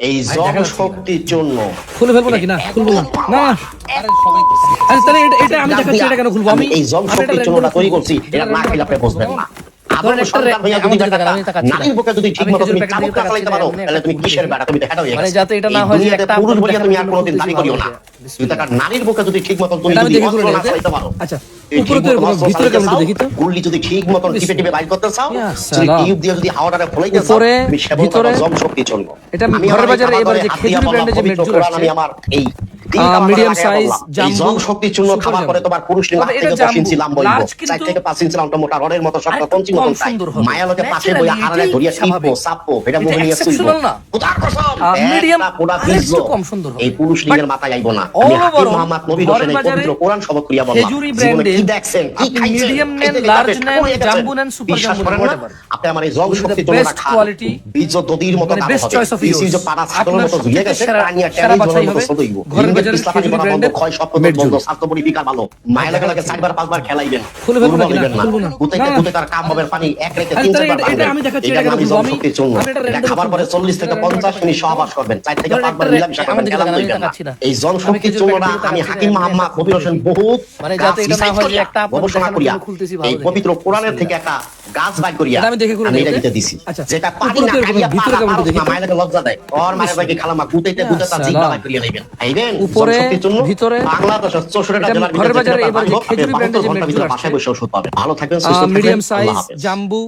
এই জম শক্তির জন্য খুলে ফেলবো নাকি? না খুলবো না। না আরে তাহলে এটা আমি দেখাচ্ছি, এটা কেন খুলবো? আমি এই জম শক্তির জন্য তৈরি করছি, এটা না খেলে আপনি বুঝবেন না। আবার সরকার ভাইয়া যদি নারীর বুকে যদি ঠিকমতো তুমি চাবুক না চালাইতে পারো, তাহলে তুমি কিসের বেটা? তুমি দেখাটা হয়ে মানে গেছে। যাতে এটা না হয় যে একটা পুরুষ বলিয়া তুমি আর কোনোদিন দাবি করিও না। তুমি তার নারীর বুকে যদি ঠিকমতো তুমি যদি অস্ত্র না চালাইতে পারো, আচ্ছা উপরে তো এরকম ভিতরে কেমন দেখি তো গুলি যদি ঠিকমতো টিপে টিপে বাইর করতে চাও, যদি টিউব দিয়ে যদি হাওয়াটারে ফুলাইতে চাও, উপরে তুমি ভিতরে জম শক্তি চলবে। এটা ঘরের বাজারে এবার যে খেজুরি ব্র্যান্ডের যে মেটজুর আসছে, আমি আমার এই মিডিয়াম সাইজ জাম্বো শক্তির জন্য খাবার পরে তোমার পুরুষ লিঙ্গ 8 থেকে 10 ইঞ্চি লম্বা হইব, 4 থেকে 5 ইঞ্চি লম্বা মোটা রডের মতো শক্ত পঞ্চি মতো চাই। মায়া লগে পাশে বইয়া হারারে ধরিয়া টিপো সাপো এটা মুখে নিয়ে শুইবো। কোথার কসম মিডিয়াম পুরা একটু কম সুন্দর হবে। এই পুরুষ লিঙ্গের মাথায় আইবো না। আমি হাকিম মুহাম্মদ নবী হোসেন এই পবিত্র কোরআন শপথ করিয়া বললাম, খেজুরি জীবনে ব্র্যান্ডে কি দেখছেন, কি খাইছেন, মিডিয়াম নেন, লার্জ নেন, জাম্বো নেন, সুপার জাম্বো নেন, হোয়াটএভার, আপনি আমার এই জম শক্তির জন্য বেস্ট কোয়ালিটি বীজ দদির মতো দাম বেস্ট চয়েস অফ হবে। এই যে পাড়া ছাগলের মতো ঝুলিয়ে গেছে, পানিয়া সারা টেরি বাছাই জলের মতো হবে। সদইব। ঘরের বাজারে খেজুরি ব্র্যান্ডের ক্ষয় সব বন্ধ, স্বাস্থ্যপরি বিকার ভালো। মায়ের লাগে 4বার 5বার খেলাইবেন, খুলে ফেলবো নাকি? না খুলবো না। গুতাইতে গুতে তার কাম হবে পানি এক রেখে 3-4 বার। এটা আমি দেখাচ্ছি, এটা কেন খুলবো? আমি এটা খাবার পরে 40 থেকে 50 মিনিট সহবাস করবেন, 4 থেকে 5 বার মিলামিশা করবেন, খেলাম হইবেন না। এই জন শক্তির জন্য আমি হাকিম মুহাম্মদ নবী হোসেন বহুত মানে যাতে এটা না হয় যে একটা গবেষণা করিয়া এই পবিত্র কোরআনের থেকে একটা গাছ বাই করিয়া আমি দেখে করে আমি এটা দিতে দিছি। আচ্ছা যেটা পানি না খাইয়া ভিতরে কেমন দেখি? মায়ের লজ্জা দেয়, ওর মায়ের ভাইকে খালামা গুতাইতে গুতে তার জিহ্বা বাই করিয়া নেবেন। আইবেন উপরে শক্তির জন্য ভিতরে বাংলাদেশের 64টা জেলার ঘরের বাজারে এবার যে খেজুরি ব্র্যান্ডের যে মেটজুর বাসায় বসে ওষুধ পাবেন। ভালো থাকবেন, সুস্থ থাকবেন, মিডিয়াম সাইজ আল্লাহ হাফেজ। জাম্বু